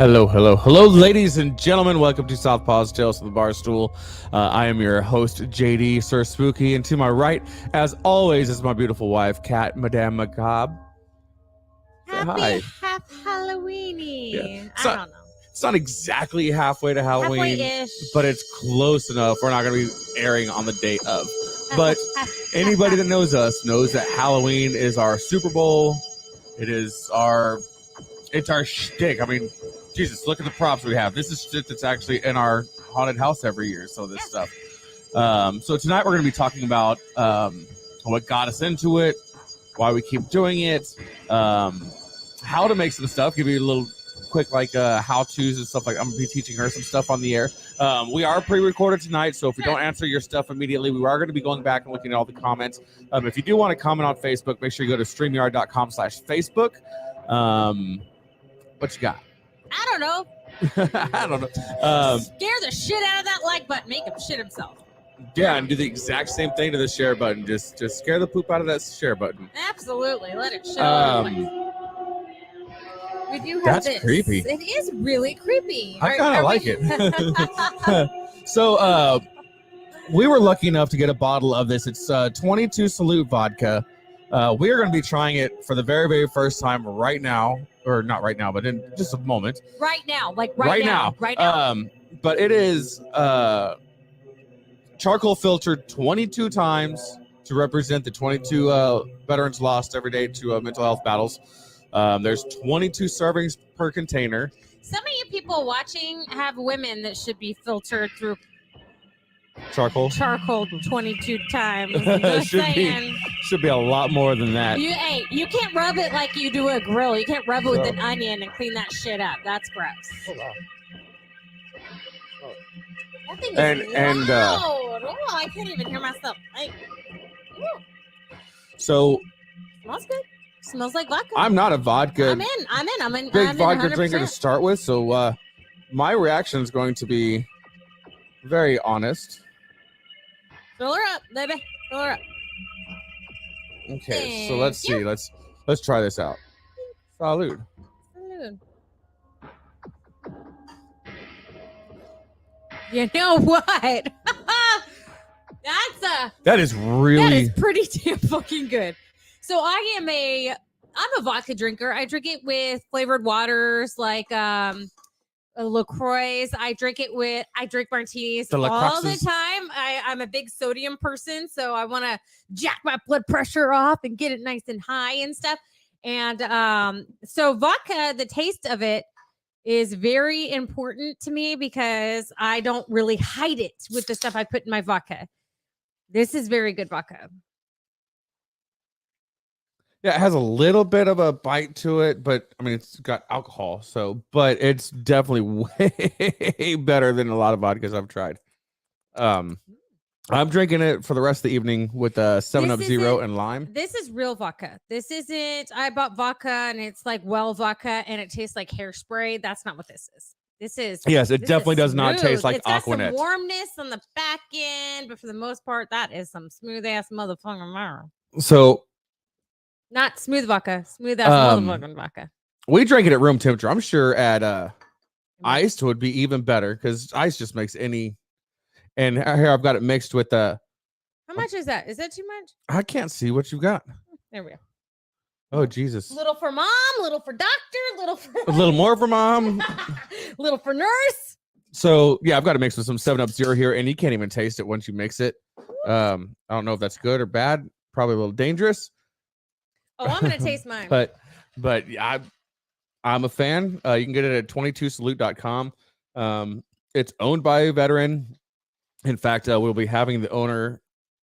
Hello, ladies and gentlemen. Welcome to Southpaw's Tales of the Barstool. I am your host, JD Sir Spooky, and to my right, as always, is my beautiful wife, Kat, Madame Macabre. Happy half Halloweeny. Yeah. I don't know. It's not exactly halfway to Halloween, Halfway-ish. but it's close enough. We're not going to be airing on the date of. But anybody that knows us knows that Halloween is our Super Bowl. It's our shtick. I mean, Jesus, look at the props we have. This is shit that's actually in our haunted house every year. So this stuff. So tonight we're going to be talking about what got us into it, why we keep doing it, how to make some stuff. Give you a little quick how-tos and stuff. Like I'm going to be teaching her some stuff on the air. We are pre-recorded tonight, so if we don't answer your stuff immediately, we are going to be going back and looking at all the comments. If you do want to comment on Facebook, make sure you go to StreamYard.com/Facebook. What you got? I don't know. I don't know. Scare the shit out of that like button. Make him shit himself. Yeah, and do the exact same thing to the share button. Just scare the poop out of that share button. Absolutely. Let it show. We do have That's this. creepy. It is really creepy. I kind of like it. So, we were lucky enough to get a bottle of this. It's 22 Salute vodka. We are going to be trying it for the very, very first time right now. Or not right now, but in just a moment. Right now. Like right now. But it is charcoal filtered 22 times to represent the 22 veterans lost every day to mental health battles. There's 22 servings per container. Some of you people watching have women that should be filtered through Charcoal 22 times. Just saying. Should be a lot more than that. You can't rub it like you do a grill. You can't rub it with an onion and clean that shit up. That's gross. Hold on. That thing is And loud. Oh, I can't even hear myself. So Smells good. Smells like vodka. I'm not a vodka. I'm in. Big I'm vodka in drinker to 100%. start with, so my reaction is going to be very honest. Fill her up, baby. Fill her up. Okay, so let's see. Let's try this out. Salud. Salud. You know what? That is really pretty damn fucking good. So I'm a vodka drinker. I drink it with flavored waters like LaCroix. I drink martinis all the time. I'm a big sodium person, so I want to jack my blood pressure off and get it nice and high and stuff. And so vodka, the taste of it is very important to me because I don't really hide it with the stuff I put in my vodka. This is very good vodka. Yeah, it has a little bit of a bite to it, but I mean, it's got alcohol, but it's definitely way better than a lot of vodkas I've tried. I'm drinking it for the rest of the evening with 7-Up Zero and lime. This is real vodka. This isn't, I bought vodka and it's like well vodka and it tastes like hairspray. That's not what this is. Yes, it definitely does not taste like it's got Aquanet. Some warmness on the back end, but for the most part, that is some smooth ass motherfucking marrow. So, not smooth vodka, smooth ass motherfucking vodka. We drank it at room temperature. I'm sure at iced would be even better because ice just makes any. And here I've got it mixed with How much is that? Is that too much? I can't see what you've got. There we go. Oh Jesus! Little for mom, little for doctor, little for a little more for mom, little for nurse. So yeah, I've got to mix with some 7-Up Zero here, and you can't even taste it once you mix it. I don't know if that's good or bad. Probably a little dangerous. Oh, I'm gonna taste mine. but yeah, I'm a fan. You can get it at 22salute.com. It's owned by a veteran. In fact, we'll be having the owner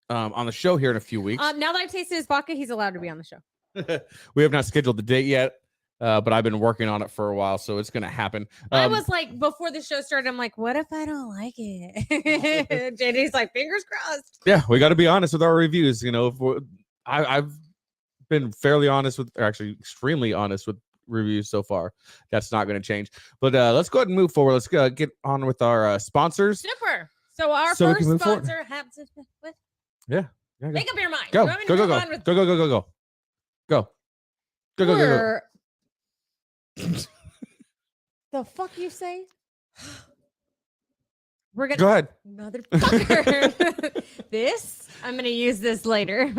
on the show here in a few weeks. Now that I've tasted his vodka, he's allowed to be on the show. We have not scheduled the date yet, but I've been working on it for a while, so it's going to happen. I was like, before the show started, I'm like, what if I don't like it? JD's like, fingers crossed. Yeah, we got to be honest with our reviews. You know, I've been fairly honest with, or actually extremely honest with reviews so far. That's not going to change. But let's go ahead and move forward. Let's get on with our sponsors. Super. So our first sponsor happens with. Yeah. Make up your mind. Go. The fuck you say? We're gonna go ahead, motherfucker. I'm gonna use this later.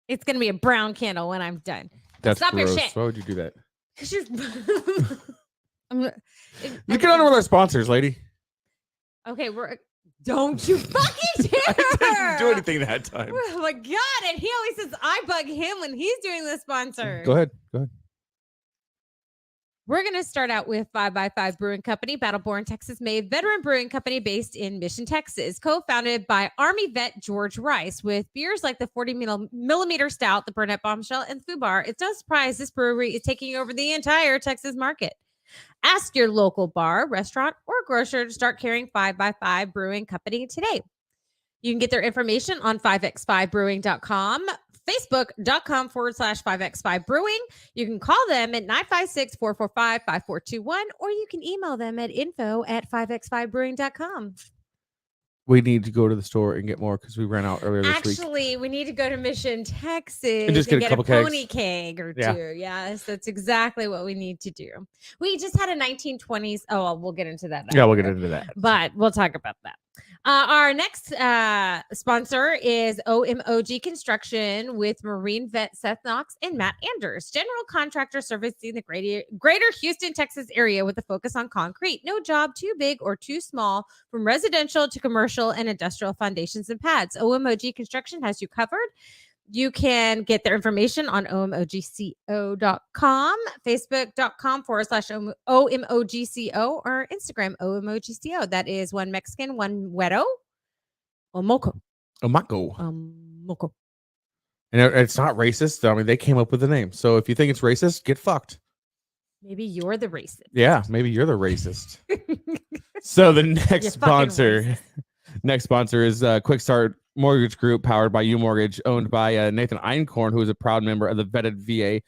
It's gonna be a brown candle when I'm done. That's Stop gross. your shit. Why would you do that? Because you're. You get on with our sponsors, lady. Okay, don't you fucking dare! I didn't do anything that time. Oh my god! And he always says I bug him when he's doing the sponsor. Go ahead. We're going to start out with 5x5 Brewing Company, Battleborn, Texas-made veteran brewing company based in Mission, Texas, co-founded by Army vet George Rice. With beers like the 40-millimeter Stout, the Burnett Bombshell, and Fubar, it's no surprise this brewery is taking over the entire Texas market. Ask your local bar, restaurant, or grocer to start carrying 5x5 Brewing Company today. You can get their information on 5x5brewing.com, facebook.com/5x5 brewing. You can call them at 956-445-5421, or you can email them at info@5x5brewing.com. We need to go to the store and get more because we ran out earlier this week. Actually, we need to go to Mission, Texas and just get a couple pony keg or two. Yes, that's exactly what we need to do. We just had a 1920s. Oh, well, we'll get into that. Yeah, we'll get into that. But we'll talk about that. Our next sponsor is OMOG Construction with Marine vet Seth Knox and Matt Anders, general contractor servicing the greater Houston, Texas area with a focus on concrete. No job too big or too small, from residential to commercial and industrial foundations and pads. OMOG Construction has you covered. You can get their information on omogco.com, facebook.com/omogco, or Instagram omogco. That is one Mexican, one Wedo. Omoko. And it's not racist. I mean, they came up with the name. So if you think it's racist, get fucked. Maybe you're the racist. Yeah, maybe you're the racist. So the next sponsor is Quick Start Mortgage Group, powered by U Mortgage, owned by Nathan Einkorn, who is a proud member of the Vetted VA.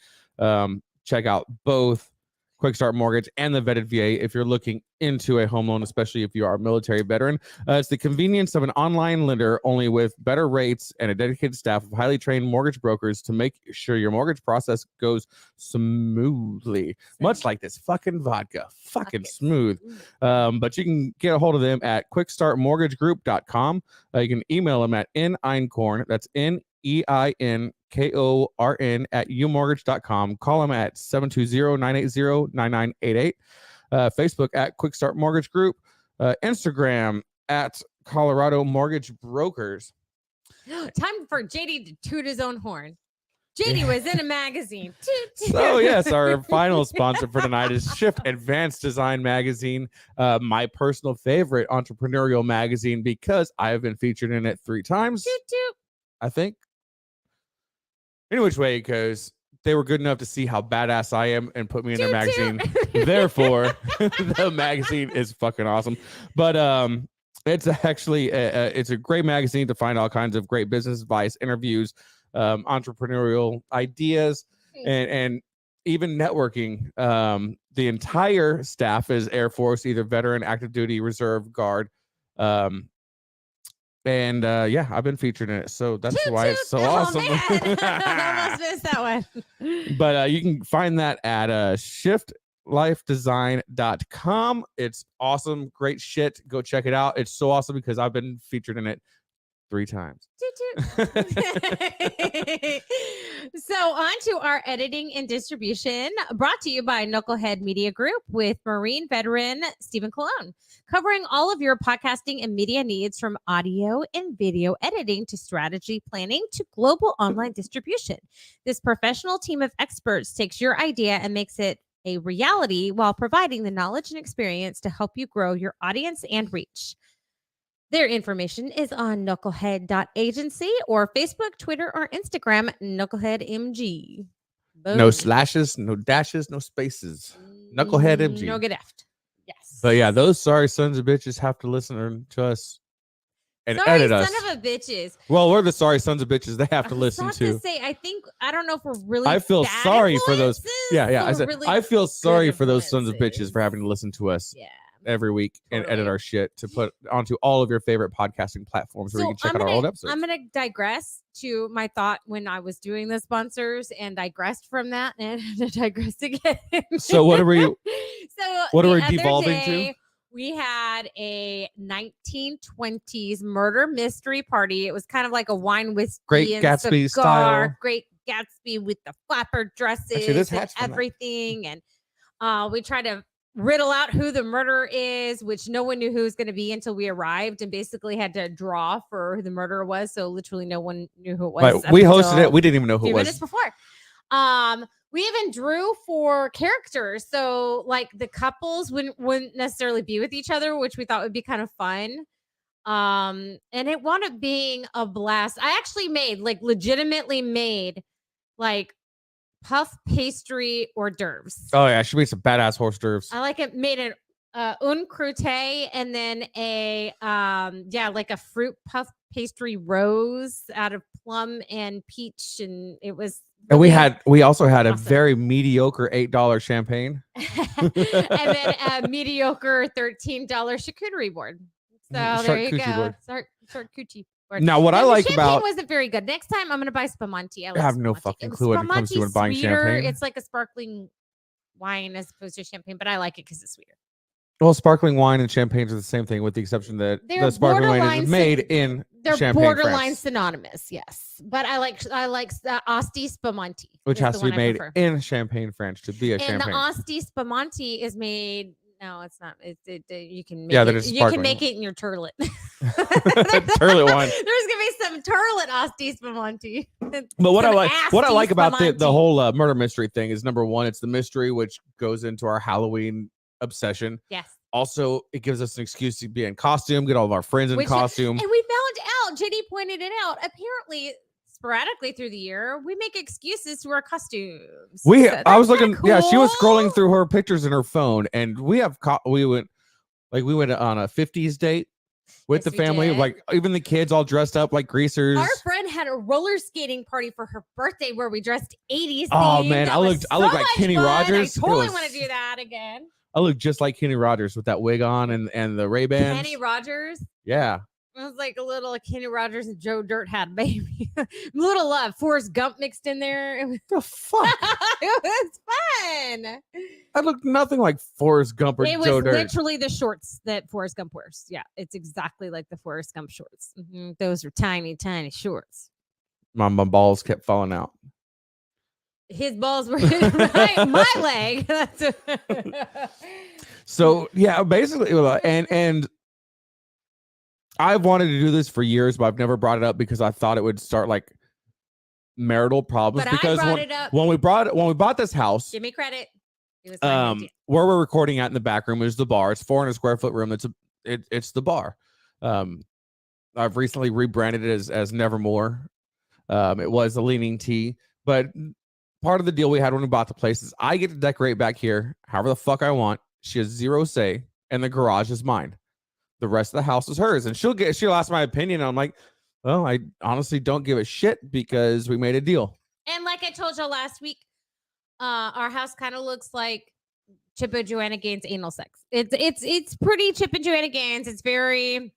Check out both Quick Start Mortgage and the Vetted VA if you're looking into a home loan, especially if you are a military veteran. It's the convenience of an online lender, only with better rates and a dedicated staff of highly trained mortgage brokers to make sure your mortgage process goes smoothly. Much like this fucking vodka. Fucking smooth. But you can get a hold of them at quickstartmortgagegroup.com. You can email them at neinkorn. That's NEINKORN at umortgage.com. Call them at 720-980-9988. Facebook at Quick Start Mortgage Group. Instagram at Colorado Mortgage Brokers. Time for JD to toot his own horn. JD was in a magazine. So yes, our final sponsor for tonight is Shift Advanced Design Magazine, my personal favorite entrepreneurial magazine because I have been featured in it 3 times. I think. Any which way it goes, they were good enough to see how badass I am and put me in their magazine. Therefore, the magazine is fucking awesome. But it's actually it's a great magazine to find all kinds of great business advice, interviews, entrepreneurial ideas, and even networking. The entire staff is Air Force, either veteran, active duty, reserve, guard. And I've been featured in it, so that's why it's so awesome. I almost missed that one. But you can find that at shiftlifedesign.com. It's awesome, great shit. Go check it out. It's so awesome because I've been featured in it 3 times. So on to our editing and distribution, brought to you by Knucklehead Media Group with Marine veteran Stephen Colon, covering all of your podcasting and media needs, from audio and video editing to strategy planning to global online distribution. This professional team of experts takes your idea and makes it a reality while providing the knowledge and experience to help you grow your audience and reach. Their information is on knucklehead.agency or Facebook, Twitter, or Instagram, knuckleheadmg. Boom. No slashes, no dashes, no spaces. Knucklehead MG. No get effed. Yes. But yeah, those sorry sons of bitches have to listen to us and edit us. Son of a bitches. Well, we're the sorry sons of bitches they have to listen to. I don't know if we're really. I feel sorry for those. Yeah. I I feel sorry for those sons of bitches for having to listen to us. Yeah. every week and Totally. edit our shit to put onto all of your favorite podcasting platforms where you can check out our old episodes. I'm going to digress to my thought when I was doing the sponsors and digressed from that and digressed again. So what are we the devolving other day, we had a 1920s murder mystery party. It was kind of like a wine whiskey Great and Gatsby cigar, style. Great Gatsby with the flapper dresses Actually, this and hat's from that. everything. And we tried to riddle out who the murderer is, which no one knew who was going to be until we arrived, and basically had to draw for who the murderer was. So literally no one knew who it was. Right. We hosted it. We didn't even know who it was. 2 minutes before. We even drew for characters. So like the couples wouldn't necessarily be with each other, which we thought would be kind of fun. And it wound up being a blast. I actually legitimately made like puff pastry hors d'oeuvres. Oh yeah, she made some badass hors d'oeuvres. I like it. Made an un croûte and then a like a fruit puff pastry rose out of plum and peach, and it was. Really And we also had awesome. a very mediocre $8 champagne. And then a mediocre $13 charcuterie board. So there you go. Charcuterie board. Now, what I like about wasn't very good. Next time, I'm going to buy Spumante. I have no fucking clue when it comes to buying champagne. It's like a sparkling wine as opposed to champagne, but I like it because it's sweeter. Well, sparkling wine and champagne are the same thing, with the exception that the sparkling wine is made in They're Champagne, borderline France, synonymous, yes. But I like Asti Spumante, which has to be made in Champagne, France, to be a champagne. And the Asti Spumante is made. No, it's not. You can make that is you can make it in your turlet. Turlet wine. There's gonna be some turlet Asti Spumante. But what I like about the whole murder mystery thing is, number one, it's the mystery, which goes into our Halloween obsession. Yes. Also, it gives us an excuse to be in costume, get all of our friends in costume. And we found out, JD pointed it out, apparently sporadically through the year, we make excuses to our costumes. I was looking, cool. yeah, she was scrolling through her pictures in her phone, and we went on a 50s date with the family, like even the kids all dressed up like greasers. Our friend had a roller skating party for her birthday where we dressed 80s. Oh man, I looked like Kenny Rogers. I totally want to do that again. I look just like Kenny Rogers with that wig on and the Ray-Bans. Kenny Rogers? Yeah. It was like a little Kenny Rogers and Joe Dirt had a baby. Little Forrest Gump mixed in there. It was the fuck. It was fun. I looked nothing like Forrest Gump or Joe Dirt. It was literally the shorts that Forrest Gump wears. Yeah, it's exactly like the Forrest Gump shorts. Mm-hmm. Those are tiny, tiny shorts. My balls kept falling out. His balls were my leg. So yeah, basically, and I've wanted to do this for years, but I've never brought it up because I thought it would start like marital problems. But because I brought it up. when we bought this house, give me credit. It was where we're recording at in the back room is the bar. It's 400 square foot room. It's the bar. I've recently rebranded it as Nevermore. It was a Leaning Tea, but part of the deal we had when we bought the place is I get to decorate back here however the fuck I want. She has zero say, and the garage is mine. The rest of the house is hers, and she'll ask my opinion. And I'm like, well, I honestly don't give a shit because we made a deal. And like I told you last week, our house kind of looks like Chip and Joanna Gaines' anal sex. It's pretty Chip and Joanna Gaines. It's very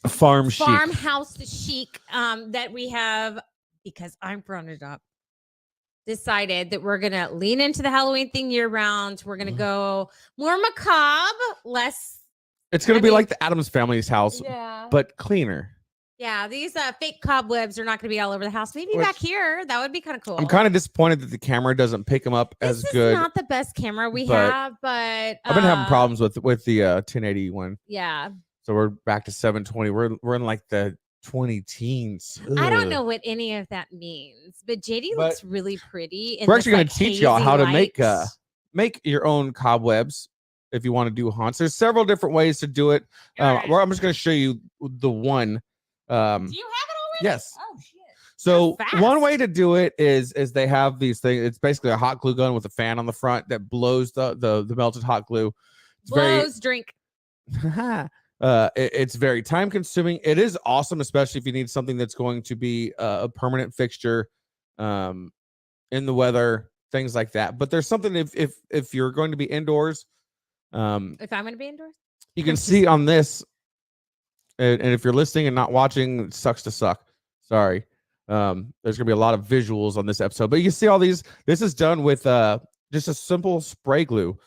farmhouse chic that we have, because I'm grown it up. Decided that we're gonna lean into the Halloween thing year round. We're gonna go more macabre, less. It's gonna be like the Addams Family's house, but cleaner. Yeah, these fake cobwebs are not gonna be all over the house. Maybe back here, that would be kind of cool. I'm kind of disappointed that the camera doesn't pick them up as good. This is not the best camera we have, but I've been having problems with the 1080 one. Yeah. So we're back to 720. We're in like the 20 teens. Ugh. I don't know what any of that means, but JD looks really pretty. We're actually going to teach y'all how to make your own cobwebs if you want to do haunts. There's several different ways to do it. I'm just going to show you the one. Do you have it already? Yes. Oh shit. So one way to do it is they have these things. It's basically a hot glue gun with a fan on the front that blows the melted hot glue. It's drink. It's very time consuming. It is awesome, especially if you need something that's going to be a permanent fixture in the weather, things like that. But there's something if you're going to be indoors, If I'm going to be indoors, you can see on this, and if you're listening and not watching, it sucks to suck. Sorry. There's gonna be a lot of visuals on this episode, but you can see all these. This is done with just a simple spray glue.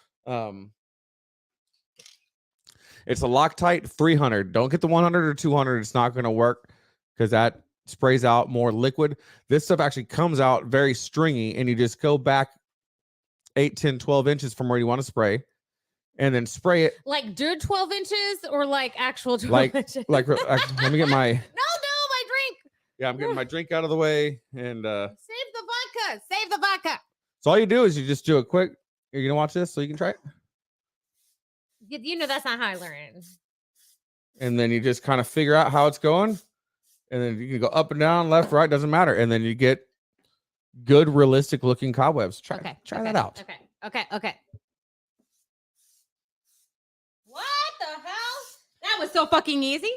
It's a Loctite 300. Don't get the 100 or 200. It's not gonna work because that sprays out more liquid. This stuff actually comes out very stringy, and you just go back 8, 10, 12 inches from where you want to spray, and then spray it. Like dude 12 inches or like actual 12 inches? Let me get my... No, my drink. Yeah, I'm getting my drink out of the way. And Save the vodka. Save the vodka. So all you do is you just do a quick... You're going to watch this so you can try it? You know that's not how I learned. And then you just kind of figure out how it's going. And then you can go up and down, left, right, doesn't matter. And then you get good, realistic looking cobwebs. Try that out. Okay. What the hell? That was so fucking easy.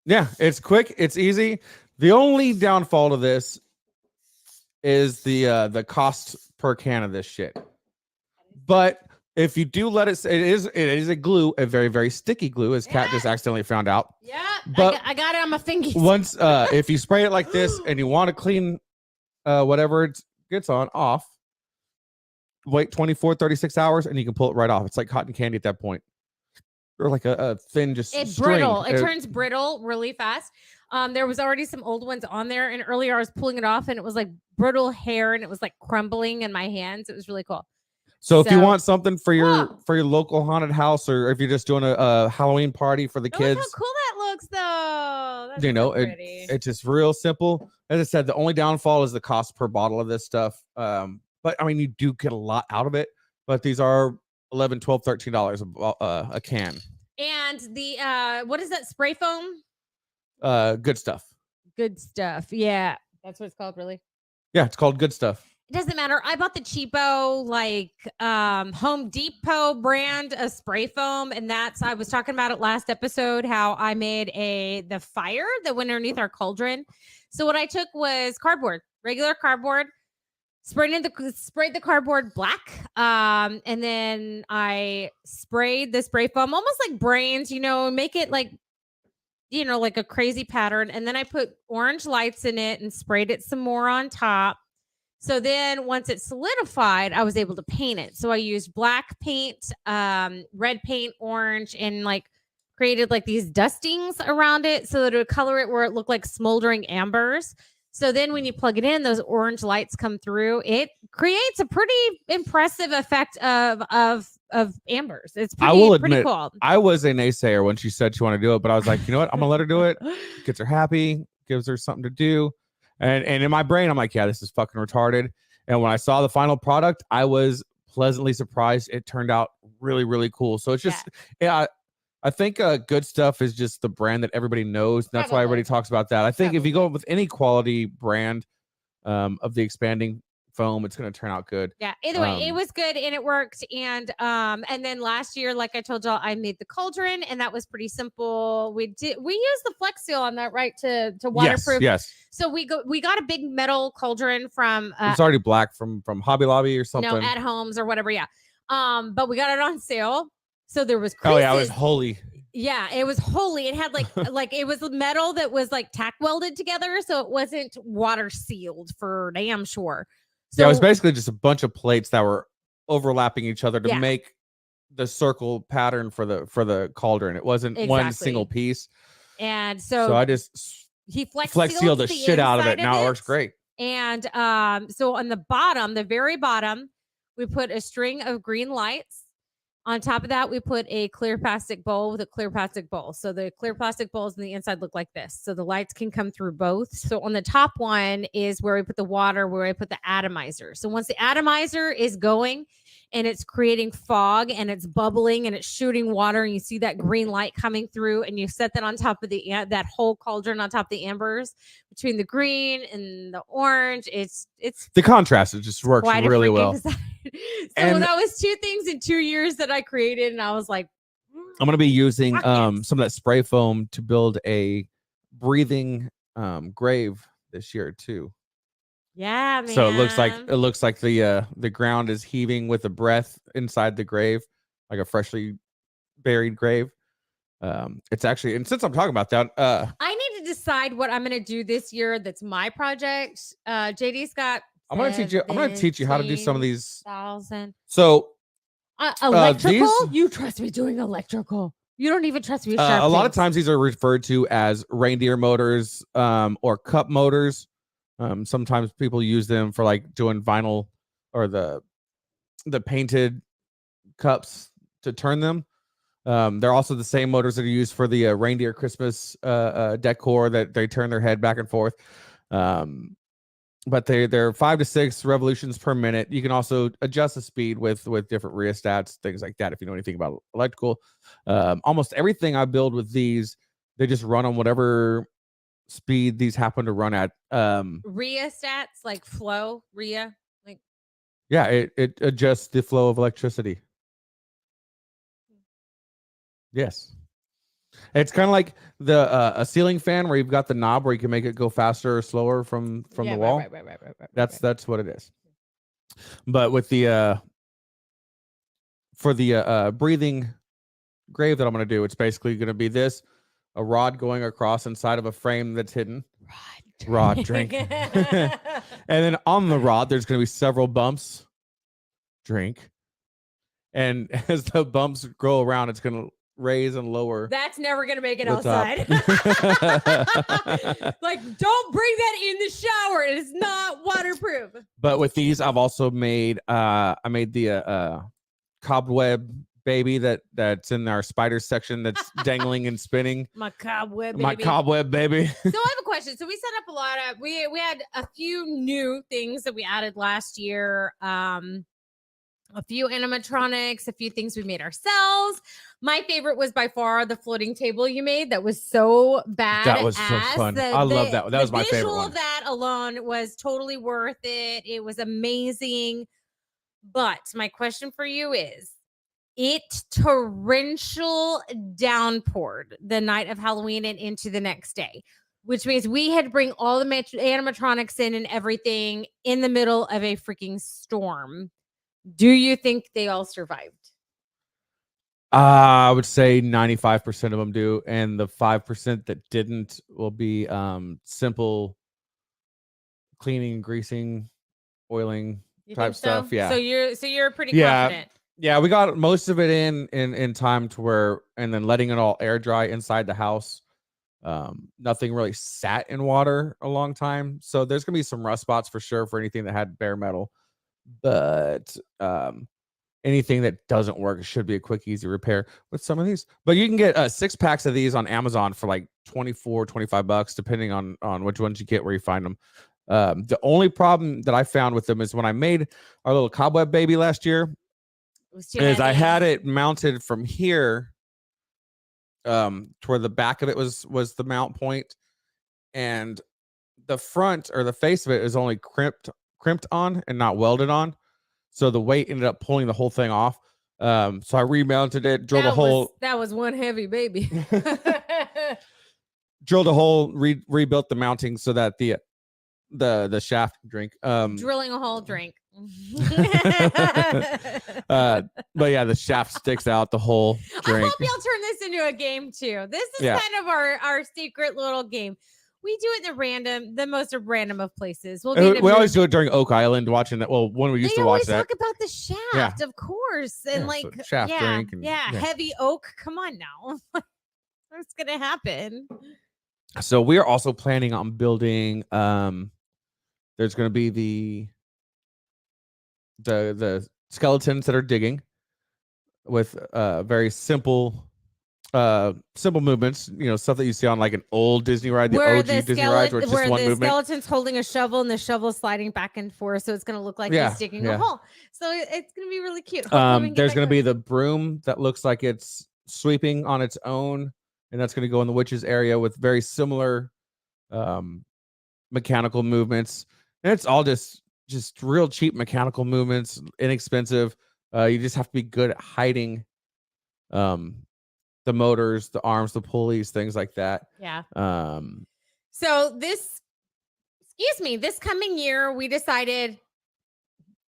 Yeah, it's quick. It's easy. The only downfall to this is the cost per can of this shit. But if you do let it is a glue, a very, very sticky glue, as Kat just accidentally found out. Yeah, but I got it on my fingers. Once if you spray it like this and you want to clean whatever it gets on off, wait 24, 36 hours and you can pull it right off. It's like cotton candy at that point. Or like a thin string. Brittle. It turns brittle really fast. There was already some old ones on there, and earlier I was pulling it off and it was like brittle hair and it was like crumbling in my hands. It was really cool. So if you want something for your local haunted house, or if you're just doing a Halloween party for the kids, look how cool that looks though. That's you know, so pretty. it's just real simple. As I said, the only downfall is the cost per bottle of this stuff. But I mean, you do get a lot out of it. But these are $11, $12, $13 a can. And the what is that spray foam? Good stuff. Good stuff. Yeah, that's what it's called, really. Yeah, it's called Good Stuff. It doesn't matter. I bought the cheapo, like Home Depot brand of spray foam, and I was talking about it last episode, how I made the fire that went underneath our cauldron. So what I took was cardboard, regular cardboard, sprayed the cardboard black, and then I sprayed the spray foam almost like brains, make it like a crazy pattern, and then I put orange lights in it and sprayed it some more on top. So then once it solidified, I was able to paint it. So I used black paint, red paint, orange, and like created like these dustings around it so that it would color it where it looked like smoldering ambers. So then when you plug it in, those orange lights come through. It creates a pretty impressive effect of ambers. It's pretty cool. I was a naysayer when she said she wanted to do it, but I was like, you know what? I'm going to let her do it. Gets her happy, gives her something to do. And in my brain, I'm like, yeah, this is fucking retarded. And when I saw the final product, I was pleasantly surprised. It turned out really, really cool. So it's just, I think Good Stuff is just the brand that everybody knows. That's why everybody talks about that. I think if you go with any quality brand of the expanding foam, it's going to turn out good. Yeah. Either way, it was good and it worked. And then last year, like I told y'all, I made the cauldron, and that was pretty simple. We used the Flex Seal on that, right, to waterproof. Yes. So we got a big metal cauldron from it's already black from Hobby Lobby or something. No, at Homes or whatever. Yeah. But we got it on sale. So there was creases. Oh yeah, it was holy. Yeah, it was holy. It had like it was metal that was like tack welded together, so it wasn't water sealed for damn sure. So, yeah, it was basically just a bunch of plates that were overlapping each other to make the circle pattern for the cauldron. It wasn't one single piece. And so I just flex sealed the shit out of it. Now it works great. And so on the bottom, the very bottom, we put a string of green lights. On top of that, we put a clear plastic bowl with a clear plastic bowl. So the clear plastic bowls on the inside look like this. So the lights can come through both. So on the top one is where we put the water, where I put the atomizer. So once the atomizer is going and it's creating fog and it's bubbling and it's shooting water and you see that green light coming through, and you set that on top of that whole cauldron on top of the ambers between the green and the orange, it's the contrast. It just works really well. So that was 2 things in 2 years that I created, and I was like, I'm going to be using some of that spray foam to build a breathing grave this year too. Yeah, man. So it looks like the ground is heaving with a breath inside the grave, like a freshly buried grave. It's actually, and since I'm talking about that, I need to decide what I'm going to do this year. That's my project. JD's got. I'm going to teach you how to do some of these. 17,000. So electrical. You trust me doing electrical. You don't even trust me with sharp a lot things. of times these are referred to as reindeer motors, or cup motors. Sometimes people use them for like doing vinyl or the painted cups to turn them. They're also the same motors that are used for the reindeer Christmas decor that they turn their head back and forth. But they're 5 to 6 revolutions per minute. You can also adjust the speed with different rheostats, things like that. If you know anything about electrical, almost everything I build with these, they just run on whatever speed these happen to run at. Rheostats like flow, like yeah, it adjusts the flow of electricity. Yes. It's kind of like a ceiling fan where you've got the knob where you can make it go faster or slower from the wall. Right. That's what it is. But with the for the breathing grave that I'm going to do, it's basically going to be a rod going across inside of a frame that's hidden. Rod drink. And then on the rod, there's going to be several bumps. Drink. And as the bumps go around, it's going to raise and lower. That's never going to make it outside. Like, don't bring that in the shower. It is not waterproof. But with these, I've also made, I made the cobweb baby that's in our spider section that's dangling and spinning. My cobweb baby. My cobweb baby. So I have a question. So we set up a lot of, we had a few new things that we added last year. A few animatronics, a few things we made ourselves. My favorite was by far the floating table you made. That was so bad. That was so fun. I love that. That was my favorite one. The visual of that alone was totally worth it. It was amazing. But my question for you is, it torrential downpoured the night of Halloween and into the next day, which means we had to bring all the animatronics in and everything in the middle of a freaking storm. Do you think they all survived? I would say 95% of them do, and the 5% that didn't will be simple cleaning, greasing, oiling type stuff. Yeah. So you're pretty confident. Yeah, we got most of it in time to where, and then letting it all air dry inside the house. Nothing really sat in water a long time, so there's gonna be some rust spots for sure for anything that had bare metal. But anything that doesn't work should be a quick, easy repair with some of these. But you can get 6 packs of these on Amazon for like $24-25, depending on which ones you get, where you find them. The only problem that I found with them is when I made our little cobweb baby last year, is I had it mounted from here to where the back of it was the mount point, and the front or the face of it is only crimped on and not welded on, so the weight ended up pulling the whole thing off. So I remounted it, drilled a hole. That was one heavy baby. Drilled a hole, rebuilt the mounting so that the shaft drink. Drilling a hole, drink. But yeah, the shaft sticks out the whole drink. I hope y'all turn this into a game too. This is kind of our secret little game. We do it in the most random of places. We always do it during Oak Island, watching that. Well, when we used to watch that. Talk about the shaft, of course, and so shaft drink. And, heavy oak. Come on now, what's gonna happen? So we are also planning on building. There's going to be the skeletons that are digging with very simple movements, stuff that you see on like an old Disney ride, the OG Disney rides, where it's just one movement. Skeleton's holding a shovel and the shovel sliding back and forth, so it's going to look like he's digging a hole. So it's going to be really cute. There's going to be the broom that looks like it's sweeping on its own, and that's going to go in the witches area with very similar mechanical movements. And it's all just real cheap mechanical movements, inexpensive. You just have to be good at hiding the motors, the arms, the pulleys, things like that. Yeah. So this coming year, we decided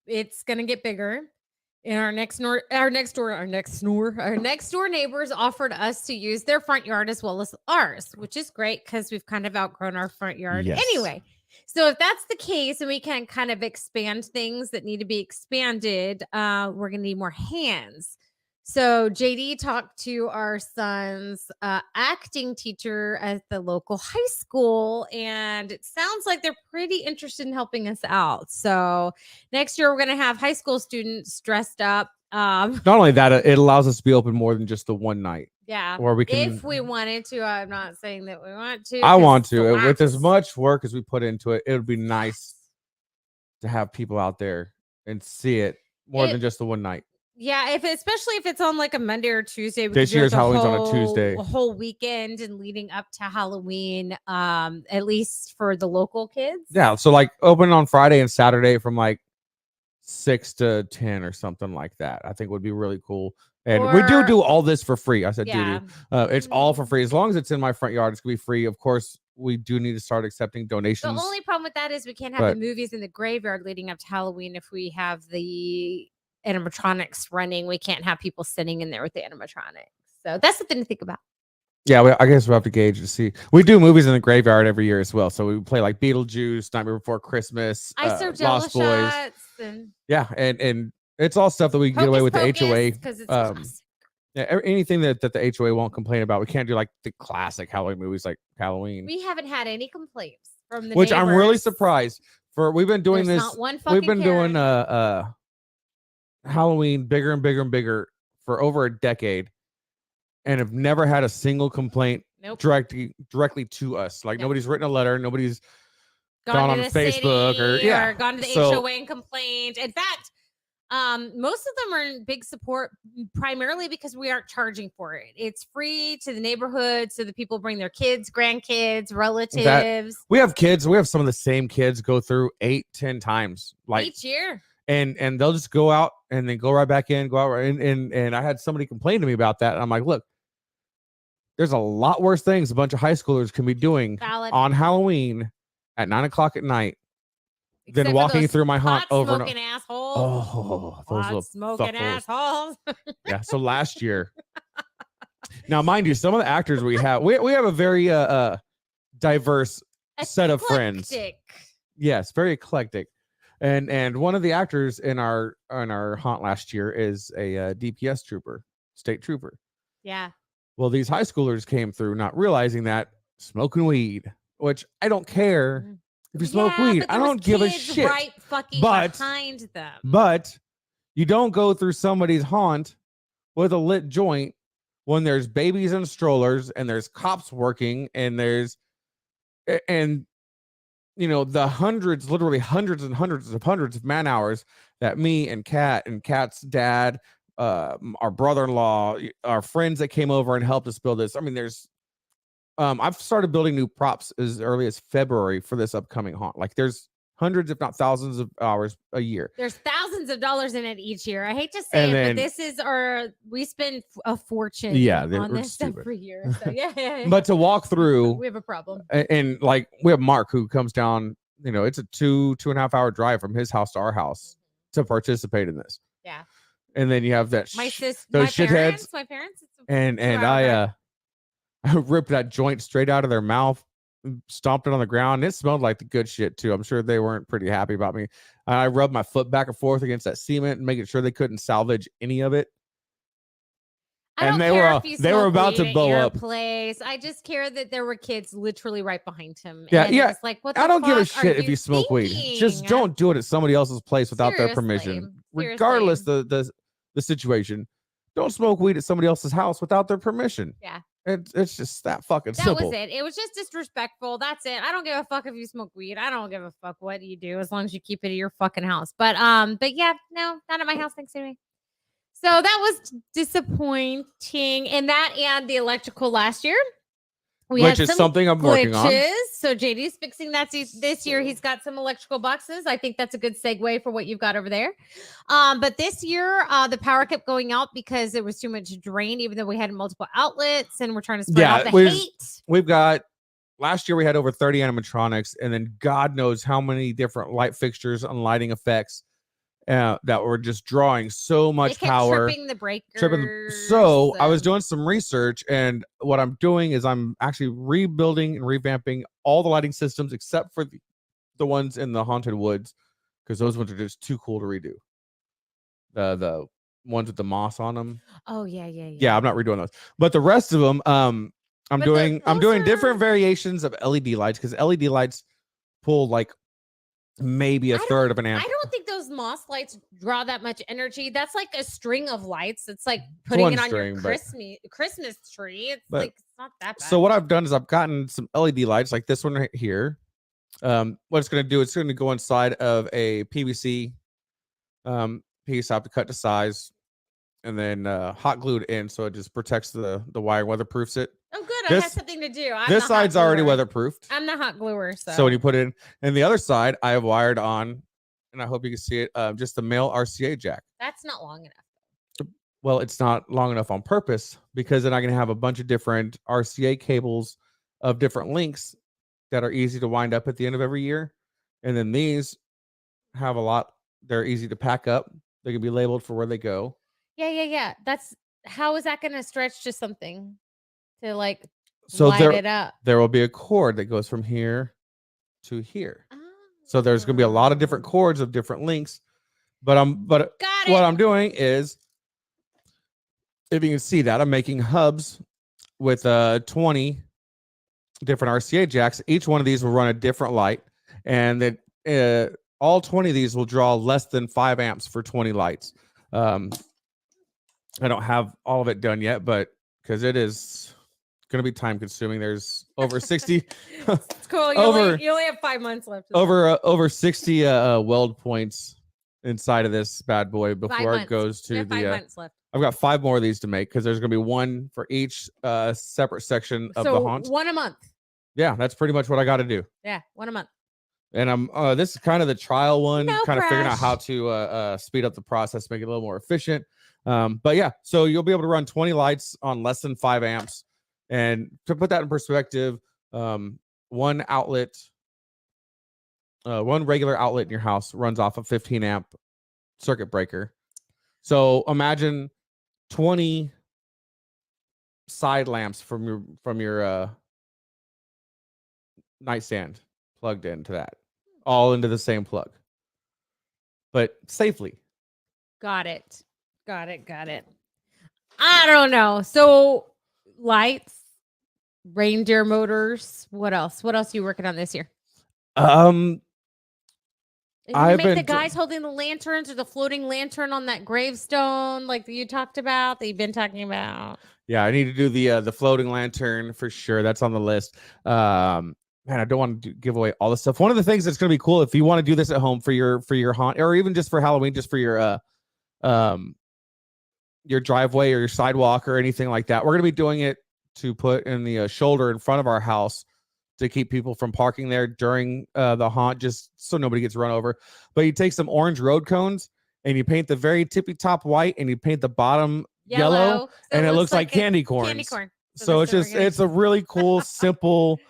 it's going to get bigger. And our next door neighbors offered us to use their front yard as well as ours, which is great because we've kind of outgrown our front yard anyway. So if that's the case and we can kind of expand things that need to be expanded, we're going to need more hands. So JD talked to our son's acting teacher at the local high school, and it sounds like they're pretty interested in helping us out. So next year we're going to have high school students dressed up. Not only that, it allows us to be open more than just the one night. Yeah. Or we can, if we wanted to. I'm not saying that we want to. I want to. With as much work as we put into it, it would be nice to have people out there and see it more than just the one night. Yeah, especially if it's on like a Monday or Tuesday. This year's Halloween's on a Tuesday. A whole weekend and leading up to Halloween, at least for the local kids. Yeah, so like open on Friday and Saturday from like 6 to 10 or something like that. I think would be really cool. And we do all this for free. I said it's all for free. As long as it's in my front yard, it's going to be free. Of course, we do need to start accepting donations. The only problem with that is we can't have the movies in the graveyard leading up to Halloween if we have the animatronics running. We can't have people sitting in there with the animatronics. So that's something to think about. Yeah, I guess we'll have to gauge to see. We do movies in the graveyard every year as well. So we play like Beetlejuice, Nightmare Before Christmas, Lost Boys. Yeah, and it's all stuff that we can get away with the HOA. Yeah, anything that the HOA won't complain about. We can't do like the classic Halloween movies like Halloween. We haven't had any complaints from the Which neighbors. I'm really surprised. We've been doing There's this. Not one fucking we've been Karen. doing Halloween bigger and bigger and bigger for over a decade, and have never had a single complaint directly to us. Like nobody's written a letter, nobody's gone on Facebook or gone to the HOA and complained. In fact, most of them are in big support primarily because we aren't charging for it. It's free to the neighborhood, so the people bring their kids, grandkids, relatives. We have kids. We have some of the same kids go through 8-10 times like each year. And they'll just go out and then go right back in, go out and I had somebody complain to me about that. And I'm like, look, there's a lot worse things a bunch of high schoolers can be doing on Halloween at 9 o'clock at night than walking through my haunt over and over. Assholes. Oh, those little smoking fuckers. Assholes. Yeah. So last year, now mind you, some of the actors we have a very diverse set of friends. Yes, very eclectic. And one of the actors in our haunt last year is a DPS trooper, state trooper. Yeah. Well, these high schoolers came through not realizing that smoking weed, which I don't care if you smoke weed. I don't give a shit. Right fucking behind them. But you don't go through somebody's haunt with a lit joint when there's babies in strollers and there's cops working and you know, the literally hundreds of man hours that me and Kat and Kat's dad, our brother-in-law, our friends that came over and helped us build this. I mean, I've started building new props as early as February for this upcoming haunt. Like there's hundreds, if not thousands of hours a year. There's thousands of dollars in it each year. I hate to say it, but this is we spend a fortune on this stuff every year. So yeah. But to walk through, we have a problem. And like we have Mark who comes down, you know, it's a 2.5 hour drive from his house to our house to participate in this. Yeah. And then you have that those shitheads. My parents. And I ripped that joint straight out of their mouth, stomped it on the ground. It smelled like the good shit too. I'm sure they weren't pretty happy about me. I rubbed my foot back and forth against that cement and making sure they couldn't salvage any of it. And they were about to blow up. Place. I just care that there were kids literally right behind him. Yeah, and it's like, what the I don't give a fuck shit if you smoke weed. Just don't do it at somebody else's place without their permission, regardless the situation. Don't smoke weed at somebody else's house without their permission. Yeah. It's just that fucking simple. That was it. It was just disrespectful. That's it. I don't give a fuck if you smoke weed. I don't give a fuck what you do as long as you keep it at your fucking house. But yeah, no, not at my house. Thanks anyway. So that was disappointing. And the electrical last year. Which is something I'm working on. So JD's fixing that this year. He's got some electrical boxes. I think that's a good segue for what you've got over there. But this year, the power kept going out because there was too much drain, even though we had multiple outlets and we're trying to spread out the heat. We've got, last year we had over 30 animatronics and then God knows how many different light fixtures and lighting effects. that were just drawing so much power. Tripping the breakers. So I was doing some research, and what I'm doing is I'm actually rebuilding and revamping all the lighting systems except for the ones in the Haunted Woods, because those ones are just too cool to redo. The ones with the moss on them. Oh yeah. Yeah, I'm not redoing those. But the rest of them, I'm doing different variations of LED lights, because LED lights pull like maybe a third of an amp. I don't think those moss lights draw that much energy. That's like a string of lights. It's like putting it on your Christmas tree. It's like it's not that bad. So what I've done is I've gotten some LED lights like this one right here. What it's going to do, it's going to go inside of a PVC piece. I have to cut to size, and then hot glued in, so it just protects the wire, weatherproofs it. Oh, good. I have something to do. This side's already weatherproofed. I'm the hot gluer. So when you put it in, and the other side, I have wired on, and I hope you can see it, just the male RCA jack. That's not long enough. Well, it's not long enough on purpose, because then I can have a bunch of different RCA cables of different lengths that are easy to wind up at the end of every year. And then these have they're easy to pack up. They can be labeled for where they go. Yeah. How is that going to stretch to something to like light it up? There will be a cord that goes from here to here. Oh. So there's going to be a lot of different cords of different lengths. But what I'm doing is, if you can see that, I'm making hubs with 20 different RCA jacks. Each one of these will run a different light, and then all 20 of these will draw less than 5 amps for 20 lights. I don't have all of it done yet, but because it is going to be time consuming. There's over 60. It's cool. You only have 5 months left. Over 60 weld points inside of this bad boy before it goes to the 5 months left. I've got 5 more of these to make, because there's going to be one for each separate section of the haunt. One a month. Yeah, that's pretty much what I got to do. Yeah, one a month. And I'm this is kind of the trial one, kind of figuring out how to speed up the process, make it a little more efficient. But yeah, so you'll be able to run 20 lights on less than 5 amps. And to put that in perspective, one regular outlet in your house runs off a 15 amp circuit breaker. So imagine 20 side lamps from your nightstand plugged into that, all into the same plug, but safely. Got it. I don't know. So lights, reindeer motors. What else are you working on this year? I've been the guys holding the lanterns, or the floating lantern on that gravestone, like you talked about, that you've been talking about. Yeah, I need to do the floating lantern for sure. That's on the list. Man, I don't want to give away all the stuff. One of the things that's going to be cool, if you want to do this at home for your haunt, or even just for Halloween, just for your driveway or your sidewalk or anything like that, we're going to be doing it to put in the shoulder in front of our house to keep people from parking there during the haunt, just so nobody gets run over. But you take some orange road cones and you paint the very tippy top white, and you paint the bottom yellow, and it looks like candy corn. Candy corn. So it's a really cool, simple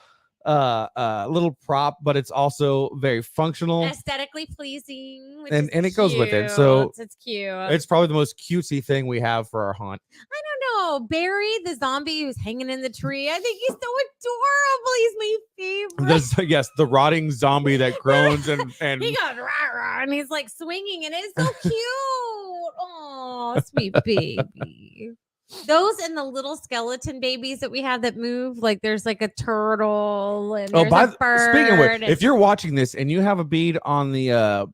little prop, but it's also very functional, aesthetically pleasing, and it goes with it. So it's cute. It's probably the most cutesy thing we have for our haunt. I don't know, Barry the zombie who's hanging in the tree. I think he's so adorable. He's my favorite. Yes, the rotting zombie that groans and he goes rah, rah, and he's like swinging, and it's so cute. Oh, sweet baby. Those and the little skeleton babies that we have that move, like there's like a turtle and there's a bird. Speaking of which, if you're watching this and you have a bead on the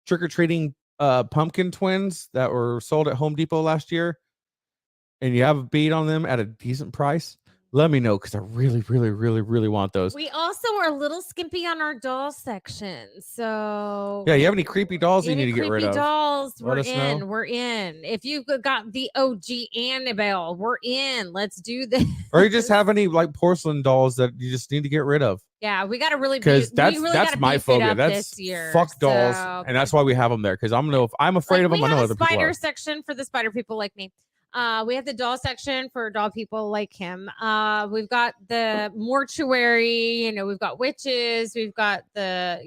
trick-or-treating pumpkin twins that were sold at Home Depot last year, and you have a bead on them at a decent price, let me know, because I really, really, really, really want those. We also are a little skimpy on our doll section. So yeah, you have any creepy dolls you need to get rid of? Dolls, we're in. If you've got the OG Annabelle, we're in. Let's do this. Or you just have any like porcelain dolls that you just need to get rid of. Yeah, we got to really, because that's my phobia. That's this year. Fuck dolls, and that's why we have them there. Because if I'm afraid of them, I know other people are. We have a spider section for the spider people like me. We have the doll section for doll people like him. We've got the mortuary, we've got witches, we've got the,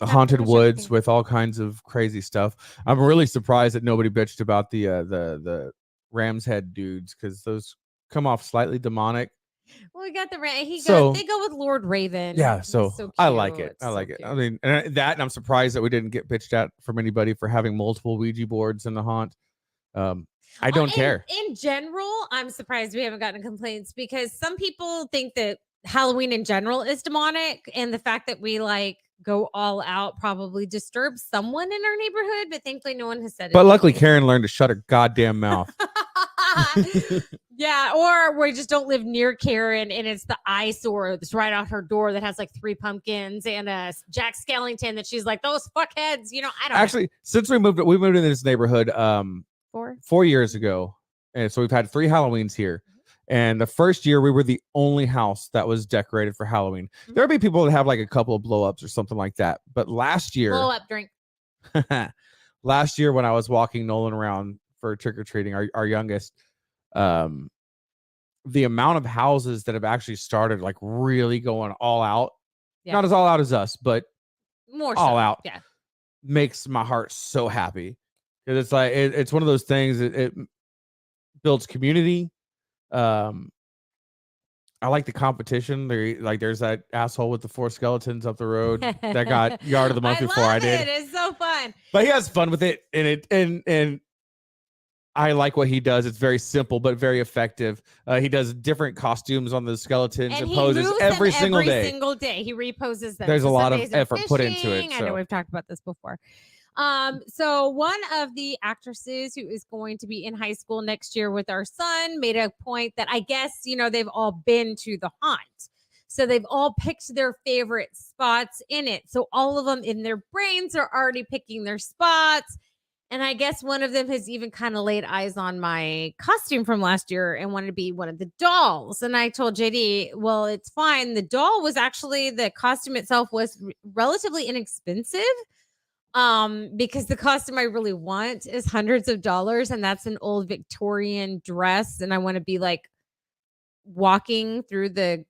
haunted woods with all kinds of crazy stuff. I'm really surprised that nobody bitched about the Ram's Head dudes, because those come off slightly demonic. Well, we got they go with Lord Raven. Yeah, so I like it. I like it. I mean, and I'm surprised that we didn't get bitched at from anybody for having multiple Ouija boards in the haunt. I don't care. In general, I'm surprised we haven't gotten complaints, because some people think that Halloween in general is demonic, and the fact that we like go all out probably disturbs someone in our neighborhood, but thankfully no one has said it. But luckily Karen learned to shut her goddamn mouth. Yeah, or we just don't live near Karen, and it's the eyesore that's right out her door that has like 3 pumpkins and a Jack Skellington that she's like, those fuckheads, I don't actually know. Since we moved into this neighborhood 4 years ago, and so we've had 3 Halloweens here. And the first year, we were the only house that was decorated for Halloween. Mm-hmm. There would be people that have like a couple of blow-ups or something like that. But last year... Blow-up drink. Last year, when I was walking Nolan around for trick-or-treating, our youngest, the amount of houses that have actually started like really going all out, not as all out as us, but more all so. out, yeah, makes my heart so happy. Because it's like, it's one of those things, it builds community. I like the competition. There's that asshole with the 4 skeletons up the road that got Yard of the Month before I did. It's so fun. But he has fun with it, and I like what he does. It's very simple but very effective. He does different costumes on the skeletons and poses every single day. He reposes them. There's a lot of effort put into it. I know we've talked about this before. So one of the actresses who is going to be in high school next year with our son made a point that I guess, they've all been to the haunt. So they've all picked their favorite spots in it. So all of them in their brains are already picking their spots. And I guess one of them has even kind of laid eyes on my costume from last year and wanted to be one of the dolls. And I told JD, well, it's fine. The doll was actually, the costume itself was relatively inexpensive. Because the costume I really want is hundreds of dollars, and that's an old Victorian dress, and I want to be like walking through the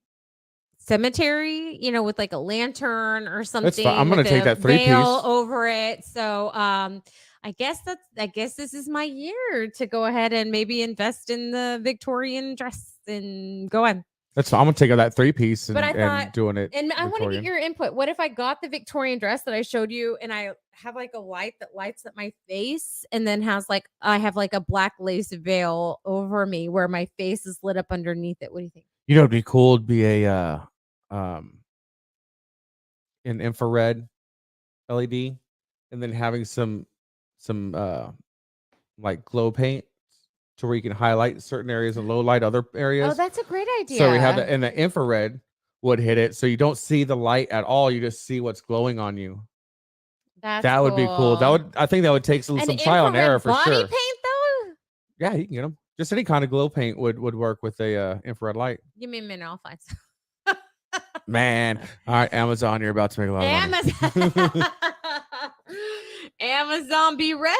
cemetery, with like a lantern or something. I'm gonna take that 3-piece over it. So I guess this is my year to go ahead and maybe invest in the Victorian dress and go on. That's fine. I'm gonna take out that 3-piece and doing it. And I want to get your input. What if I got the Victorian dress that I showed you, and I have like a light that lights up my face, and then I have like a black lace veil over me where my face is lit up underneath it? What do you think? It'd be cool to be an infrared LED, and then having some like glow paint, to where you can highlight certain areas and low light other areas. Oh, that's a great idea. So we have that, and the infrared would hit it, so you don't see the light at all. You just see what's glowing on you. That would be cool. I think that would take some trial and error for sure. Body paint though? Yeah, you can get them. Just any kind of glow paint would work with a infrared light. Give me a minute, I'll find some. Man, all right, Amazon, you're about to make a lot of money. Amazon, be ready.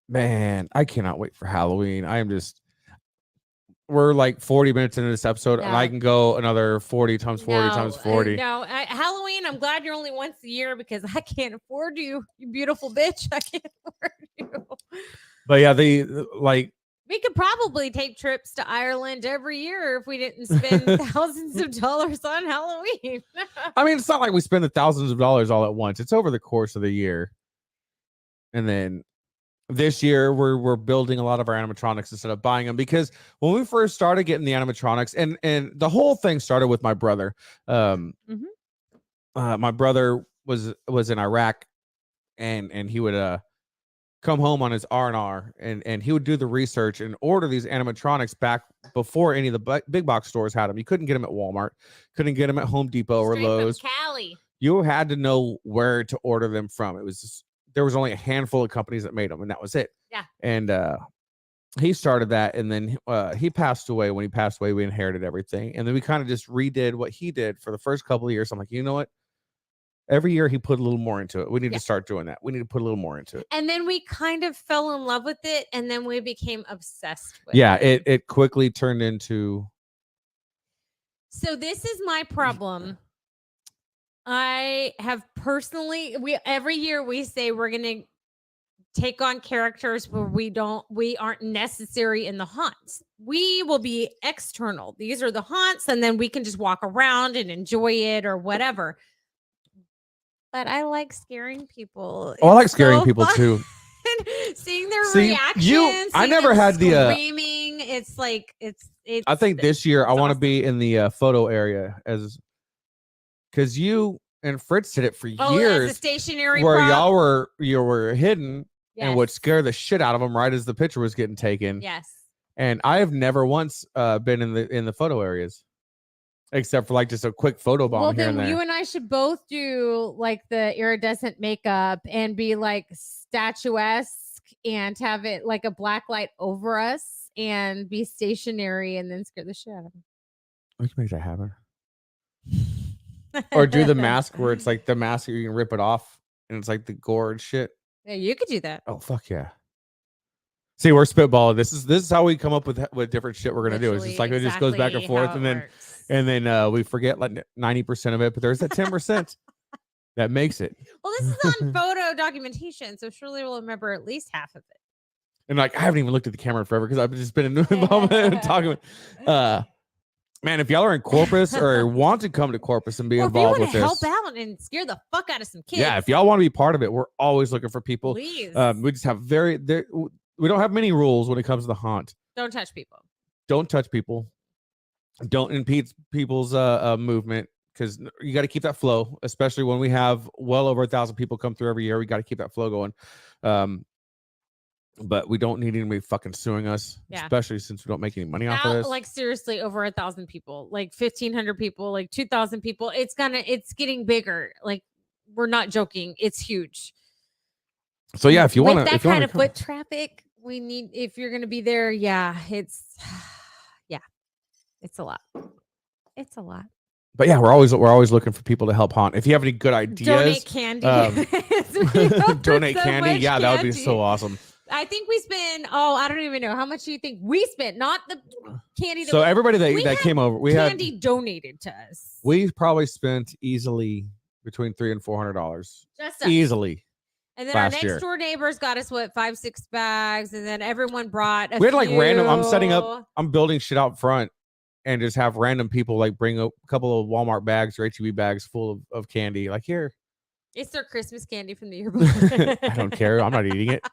Man, I cannot wait for Halloween. We're like 40 minutes into this episode, and I can go another 40 times 40 times 40. No, Halloween, I'm glad you're only once a year, because I can't afford you, you beautiful bitch. I can't afford you. But yeah, we could probably take trips to Ireland every year if we didn't spend thousands of dollars on Halloween. I mean, it's not like we spend the thousands of dollars all at once. It's over the course of the year. And then this year we're building a lot of our animatronics instead of buying them, because when we first started getting the animatronics, and the whole thing started with my brother. My brother was in Iraq, and he would come home on his R&R, and he would do the research and order these animatronics back before any of the big box stores had them. You couldn't get them at Walmart, couldn't get them at Home Depot or Lowe's. From Cali. You had to know where to order them from. It was just, there was only a handful of companies that made them, and that was it. Yeah. And he started that, and then he passed away. When he passed away, we inherited everything, and then we kind of just redid what he did for the first couple of years. I'm like, you know what? Every year he put a little more into it. We need to start doing that. We need to put a little more into it. And then we kind of fell in love with it, and then we became obsessed with it. It quickly turned into. So this is my problem I have personally, every year we say we're going to take on characters where we aren't necessary in the haunts. We will be external. These are the haunts, and then we can just walk around and enjoy it or whatever. But I like scaring people. Oh, I like scaring people too. Seeing their reactions. I never had screaming. It's like it's. I think this year I want to be in the photo area because you and Fritz did it for years. As a stationary where prop. you were hidden and would scare the shit out of them right as the picture was getting taken. Yes. And I have never once been in the photo areas, except for like just a quick photo bomb here and there. You and I should both do like the iridescent makeup and be like statuesque and have it like a black light over us and be stationary and then scare the shit out of them. We can make that happen. Or do the mask where it's like the mask you can rip it off and it's like the gore and shit. Yeah, you could do that. Oh fuck yeah! See, we're spitballing. This is how we come up with different shit we're gonna do. It's just like it just goes back and forth, and then we forget like 90% of it, but there's that 10% that makes it. Well, this is on photo documentation, so surely we'll remember at least half of it. And like I haven't even looked at the camera forever because I've just been involved in talking. Man, if y'all are in Corpus or want to come to Corpus and be involved with this, help out and scare the fuck out of some kids. Yeah, if y'all want to be part of it, we're always looking for people. Please. We just have we don't have many rules when it comes to the haunt. Don't touch people. Don't touch people. Don't impede people's movement because you got to keep that flow, especially when we have well over 1,000 people come through every year. We got to keep that flow going. But we don't need anybody fucking suing us, especially since we don't make any money off of this. Like seriously, over 1,000 people, like 1,500 people, like 2,000 people. It's getting bigger. Like we're not joking. It's huge. So yeah, if you want that kind of foot traffic, we need. If you're gonna be there, it's a lot. It's a lot. But yeah, we're always looking for people to help haunt. If you have any good ideas, donate candy. Donate candy. Yeah, that would be so awesome. I think we spent. I don't even know how much do you think we spent. Not the candy. So everybody that came over, we had candy donated to us. We probably spent easily between $300 and $400. Just easily. And then our next door neighbors got us 5-6 bags, and then everyone brought. We had like random. I'm building shit out front, and just have random people like bring a couple of Walmart bags or HEB bags full of candy. Like here, it's their Christmas candy from the year before. I don't care. I'm not eating it.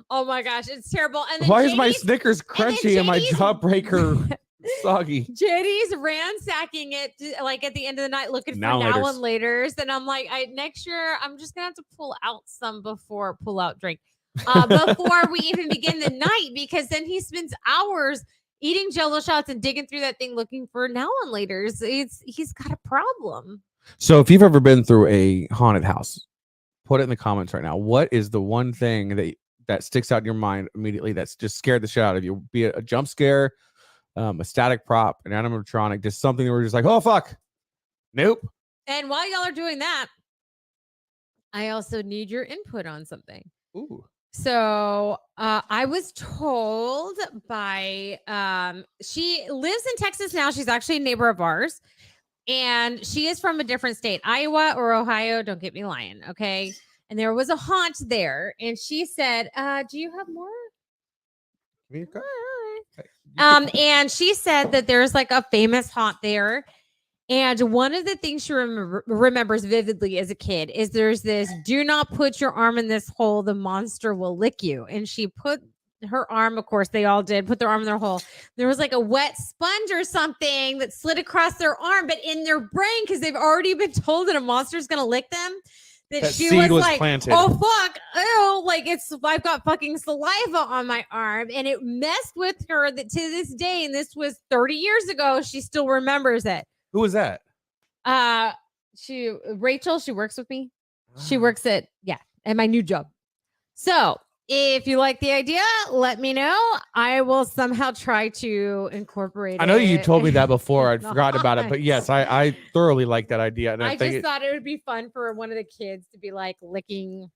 Oh my gosh, it's terrible. And then why is my Snickers crunchy and my Jawbreaker soggy? JD's ransacking it like at the end of the night looking for now and laters. And I'm like, next year I'm just gonna have to pull out drink before we even begin the night, because then he spends hours eating Jello shots and digging through that thing looking for now and laters. He's got a problem. So if you've ever been through a haunted house, put it in the comments right now. What is the one thing that sticks out in your mind immediately that's just scared the shit out of you? Be it a jump scare, a static prop, an animatronic, just something that we're just like, oh fuck, nope. And while y'all are doing that, I also need your input on something. Ooh. So I was told by she lives in Texas now. She's actually a neighbor of ours, and she is from a different state, Iowa or Ohio. Don't get me lying, okay? And there was a haunt there, and she said, "Do you have more?" And she said that there's like a famous haunt there. And one of the things she remembers vividly as a kid is there's this, do not put your arm in this hole, the monster will lick you. And she put her arm, of course, they all did, put their arm in their hole. There was like a wet sponge or something that slid across their arm, but in their brain, because they've already been told that a monster is going to lick them, that she was like, planted. Oh, fuck. Oh, like I've got fucking saliva on my arm. And it messed with her that to this day, and this was 30 years ago, she still remembers it. Who was that? Rachel, she works with me. She works at my new job. So if you like the idea, let me know. I will somehow try to incorporate it. I know you told me that before. I'd forgotten about it, but yes, I thoroughly like that idea. And I just thought it would be fun for one of the kids to be like licking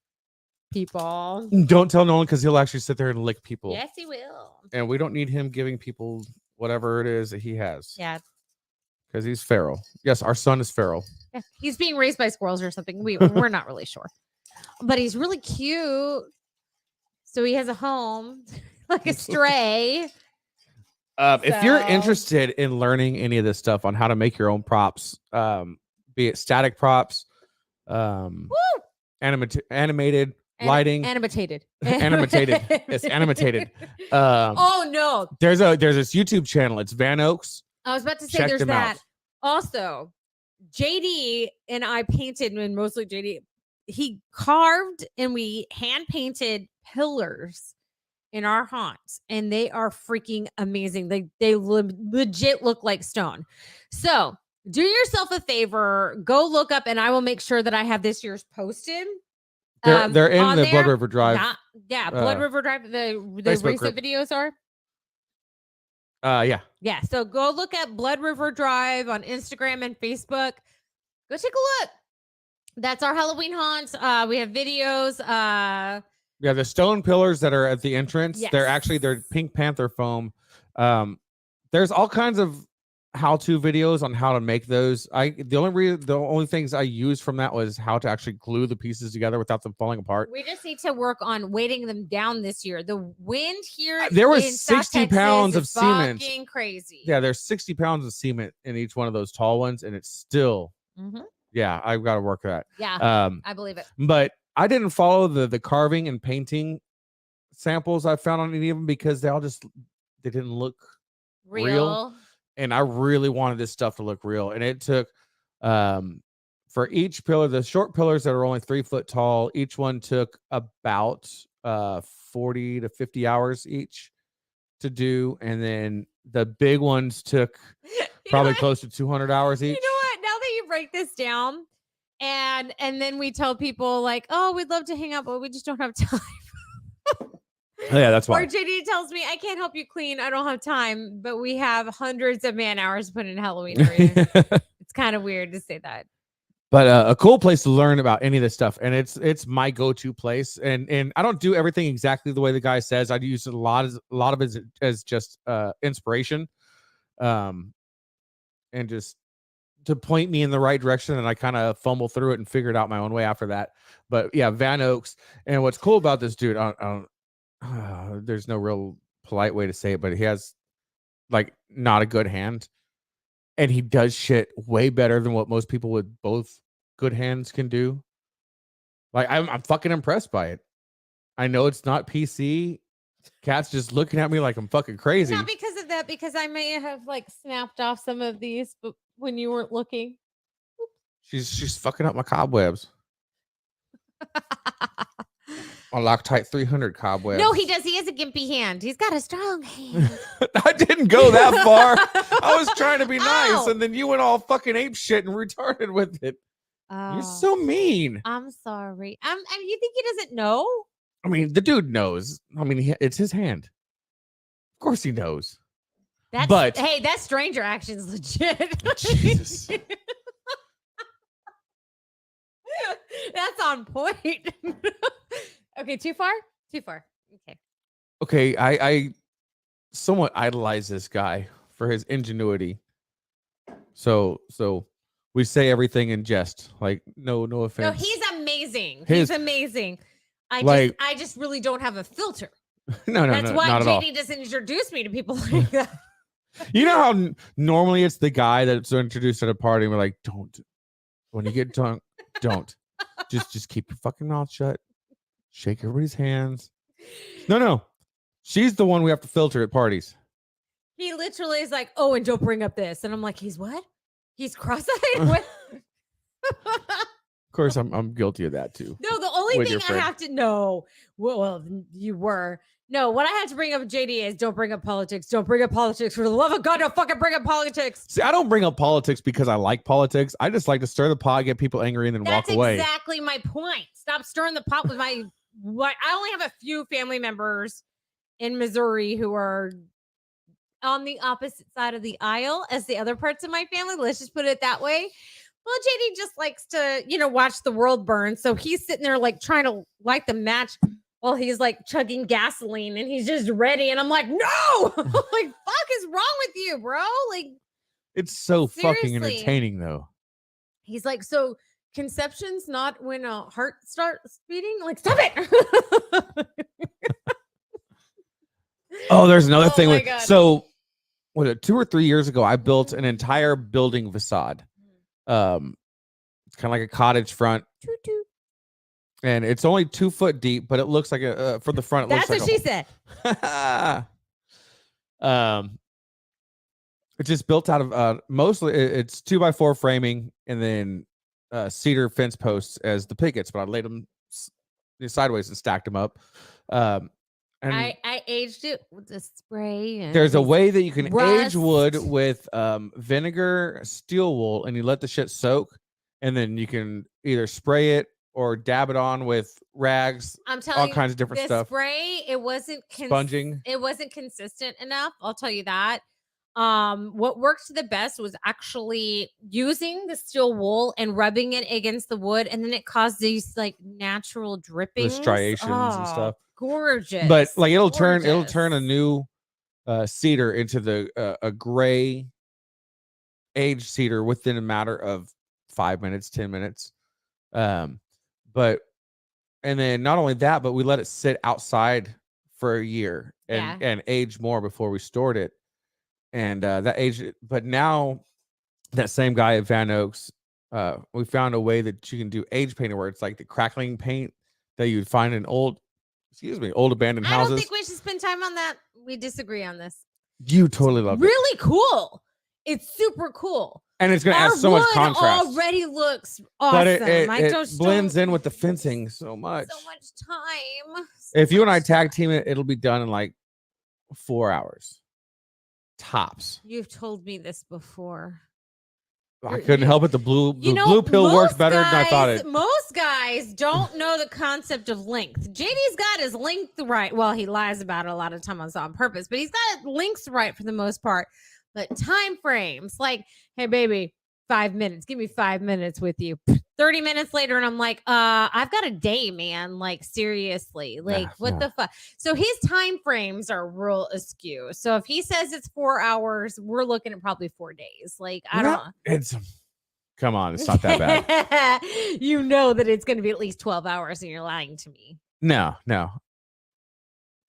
people. Don't tell Nolan, because he'll actually sit there and lick people. Yes, he will. And we don't need him giving people whatever it is that he has. Yeah. because he's feral. Yes, our son is feral. Yeah, he's being raised by squirrels or something. We're not really sure, but he's really cute. So he has a home, like a stray. If you're interested in learning any of this stuff on how to make your own props, be it static props, animated lighting, animated. It's animated. Oh no, there's this YouTube channel. It's Van Oaks. I was about to say Check there's them that. out. Also, JD and I painted, and mostly JD, he carved and we hand painted pillars in our haunts, and they are freaking amazing. They legit look like stone. So do yourself a favor, go look up, and I will make sure that I have this year's posted. They're in the Blood River Drive. Blood River Drive. The recent group. videos are. Yeah. So go look at Blood River Drive on Instagram and Facebook. Go take a look. That's our Halloween haunts. We have videos. Yeah, the stone pillars that are at the entrance. Yes. They're Pink Panther foam. There's all kinds of how-to videos on how to make those. The only things I used from that was how to actually glue the pieces together without them falling apart. We just need to work on weighting them down this year. The wind here, there was in South 60 Texas pounds of is cement. fucking crazy. Yeah, there's 60 pounds of cement in each one of those tall ones, and it's still. Yeah, I've got to work that. Yeah, I believe it. But I didn't follow the carving and painting samples I found on any of them because they didn't look real. And I really wanted this stuff to look real. And it took for each pillar, the short pillars that are only 3 foot tall, each one took about 40 to 50 hours each to do. And then the big ones took probably close to 200 hours each. You know what? Now that you break this down, and then we tell people like, oh, we'd love to hang out, but we just don't have time. Yeah, that's why. Or JD tells me, I can't help you clean. I don't have time, but we have hundreds of man hours to put in Halloween area. It's kind of weird to say that. But a cool place to learn about any of this stuff. And it's my go-to place. And I don't do everything exactly the way the guy says. I use a lot of it as just inspiration. And just to point me in the right direction, and I kind of fumble through it and figure it out my own way after that. But yeah, Van Oaks. And what's cool about this dude, there's no real polite way to say it, but he has like not a good hand, and he does shit way better than what most people with both good hands can do. Like I'm fucking impressed by it. I know it's not PC. Cat's just looking at me like I'm fucking crazy. Not because of that, because I may have like snapped off some of these, but when you weren't looking. She's fucking up my cobwebs. My Loctite 300 cobwebs. No, he does. He has a gimpy hand. He's got a strong hand. I didn't go that far. I was trying to be nice, and then you went all fucking ape shit and retarded with it. You're so mean. I'm sorry. You think he doesn't know? I mean, the dude knows. I mean, it's his hand. Of course he knows. Hey, that stranger action's legit. Jesus. That's on point. Okay, too far? Too far. Okay, I somewhat idolize this guy for his ingenuity. So we say everything in jest. Like, no offense. No, he's amazing. He's amazing. I just really don't have a filter. No, that's why not JD doesn't introduce me to people like that. You know how normally it's the guy that's introduced at a party and we're like, don't. When you get drunk, don't. Just keep your fucking mouth shut. Shake everybody's hands. No. She's the one we have to filter at parties. He literally is like, oh, and don't bring up this. And I'm like, he's what? He's cross-eyed? What? Of course, I'm guilty of that too. No, the only thing I have to know, well, you were. No, what I had to bring up with JD is don't bring up politics. Don't bring up politics. For the love of God, don't fucking bring up politics. See, I don't bring up politics because I like politics. I just like to stir the pot, get people angry, and then walk away. That's exactly my point. Stop stirring the pot with my... I only have a few family members in Missouri who are on the opposite side of the aisle as the other parts of my family. Let's just put it that way. Well, JD just likes to, watch the world burn. So he's sitting there like trying to light the match while he's like chugging gasoline and he's just ready. And I'm like, no, like, fuck is wrong with you, bro? Like, It's so fucking Seriously. entertaining, though. He's like, so conception's not when a heart starts beating? Like, stop it. Oh, there's another thing. my God. So, was it 2 or 3 years ago? I built an entire building facade. It's kind of like a cottage front, and it's only 2 foot deep, but it looks like a for the front. It That's looks what like she said. It's just built out of mostly it's 2x4 framing and then cedar fence posts as the pickets, but I laid them sideways and stacked them up. And I aged it with the spray. And there's a way that you can rust. age wood with vinegar, steel wool, and you let the shit soak, and then you can either spray it or dab it on with rags. I'm telling all you, kinds of different the stuff. Spray, it wasn't sponging. It wasn't consistent enough. I'll tell you that. What worked the best was actually using the steel wool and rubbing it against the wood, and then it caused these like natural drippings, The striations and stuff. Gorgeous. But like it'll turn a new cedar into a gray aged cedar within a matter of 5 minutes, 10 minutes. But and then not only that, but we let it sit outside for a year and age more before we stored it. And that aged, but now that same guy at Van Oaks, we found a way that you can do age painting where it's like the crackling paint that you'd find in old abandoned houses. I don't think we should spend time on that. We disagree on this. You totally love it. Really cool. It's super cool. And it's going to add so much contrast. Already looks awesome. But it blends in with the fencing so much. So much time. If you and I tag team it, it'll be done in like 4 hours. Tops. You've told me this before. I couldn't help it. The blue pill works better than I thought it. Most guys don't know the concept of length. JD's got his length right. Well, he lies about it a lot of times on purpose, but he's got lengths right for the most part. But time frames, like, hey, baby, 5 minutes. Give me 5 minutes with you. 30 minutes later, and I'm like, I've got a day, man. Like, seriously. Like, what the fuck? So his time frames are real askew. So if he says it's 4 hours, we're looking at probably 4 days. Like, I don't know. Come on, it's not that bad. You know that it's going to be at least 12 hours, and you're lying to me. No,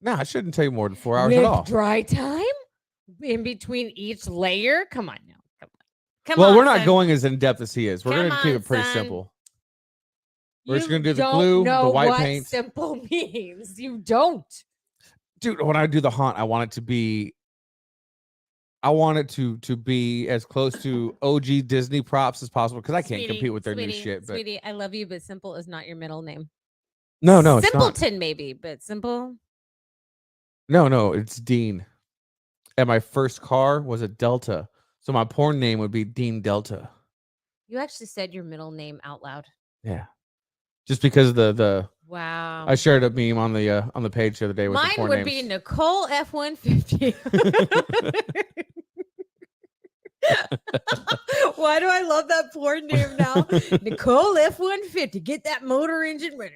I shouldn't take more than 4 hours at all. Dry time in between each layer? Come on now. Well, we're not going as in depth as he is. We're going to keep it pretty simple. We're just going to do the glue, the white paint. Simple means you don't. Dude, when I do the haunt, I want it to be as close to OG Disney props as possible because I can't compete with their new shit. But sweetie, I love you, but Simple is not your middle name. No, it's Simpleton maybe, but Simple. No, it's Dean. And my first car was a Delta. So my porn name would be Dean Delta. You actually said your middle name out loud. Yeah. Just because of the wow. I shared a meme on the page the other day with mine the porn would names. be Nicole F-150. Why do I love that porn name now? Nicole F-150. Get that motor engine ready.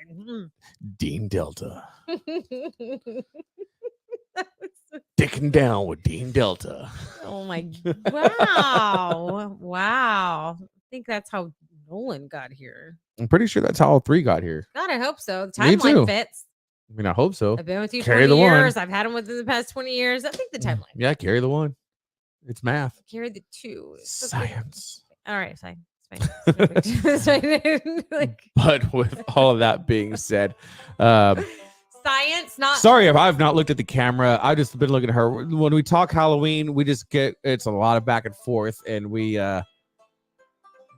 Dean Delta. Dicking down with Dean Delta. Oh my wow. I think that's how Nolan got here. I'm pretty sure that's how all three got here. God, I hope so. The timeline fits. I mean, I hope so. I've been with you carry 20 the years. One. I've had him within the past 20 years. I think the timeline. Yeah, carry the one. It's math. Carry the two. Science. Okay. All right, fine. It's fine. But with all of that being said, science, not sorry if I've not looked at the camera. I've just been looking at her. When we talk Halloween, we just it's a lot of back and forth, and we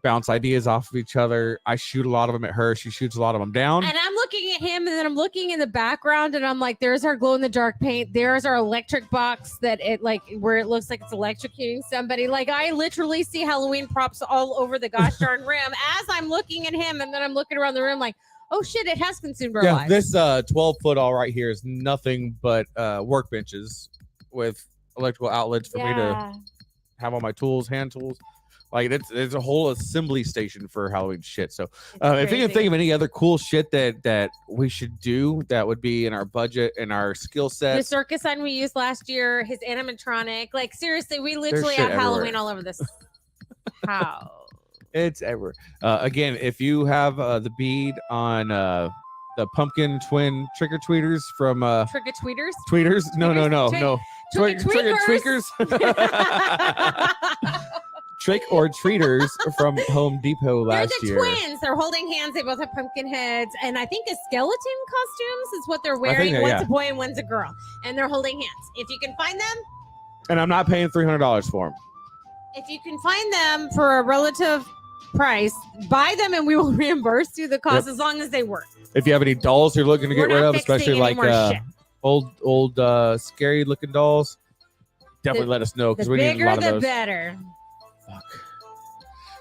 bounce ideas off of each other. I shoot a lot of them at her. She shoots a lot of them down. And I'm looking at him, and then I'm looking in the background, and I'm like, there's our glow in the dark paint. There's our electric box that it like where it looks like it's electrocuting somebody. Like I literally see Halloween props all over the gosh darn room as I'm looking at him, and then I'm looking around the room like, oh shit, it has consumed our lives. This 12-foot all right here is nothing but workbenches with electrical outlets for me to have all my tools, hand tools. Like there's a whole assembly station for Halloween shit. So if you can crazy. think of any other cool shit that we should do that would be in our budget and our skill The set. circus sign we used last year, his animatronic. Like seriously, we literally shit have Halloween everywhere. all over this house. It's everywhere. Again, if you have the bead on the pumpkin twin trick or tweeters from Trick or tweeters. tweeters, no, Trick- trick or tweakers. Trick or treaters from Home Depot last They're the year. twins. They're holding hands. They both have pumpkin heads, and I think a skeleton costumes is what they're wearing. that, One's yeah. a boy and one's a girl, and they're holding hands. If you can find them, And I'm not paying $300 for them. if you can find them for a relative price, buy them, and we will reimburse you the cost as long as they work. If you have any dolls you're looking to get We're rid not of, fixing especially any like more shit. old scary looking dolls, definitely let us know because The we need a bigger, lot of the those. better. Fuck.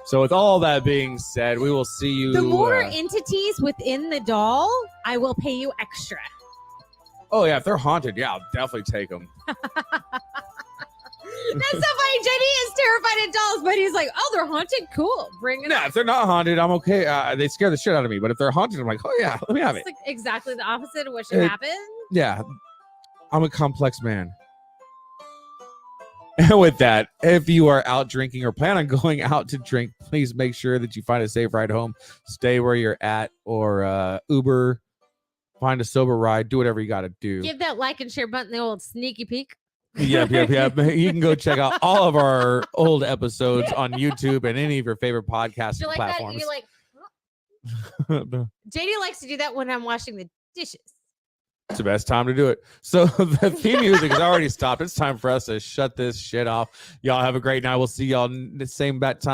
So with all that being said, we will see you. The more entities within the doll, I will pay you extra. Oh yeah, if they're haunted, yeah, I'll definitely take them. That's so funny. JD is terrified of dolls, but he's like, "Oh, they're haunted. Cool, bring it." Yeah, if they're not haunted, I'm okay. They scare the shit out of me. But if they're haunted, I'm like, oh yeah, let me have it. It's like exactly the opposite of what should happen. Yeah, I'm a complex man. And with that, if you are out drinking or plan on going out to drink, please make sure that you find a safe ride home. Stay where you're at, or Uber, find a sober ride. Do whatever you got to do. Give that like and share button the old sneaky peek. Yep. You can go check out all of our old episodes on YouTube and any of your favorite podcasting You like platforms. that? You're like, JD likes to do that when I'm washing the dishes. It's the best time to do it. So the theme music has already stopped. It's time for us to shut this shit off. Y'all have a great night. We'll see y'all the same bat time.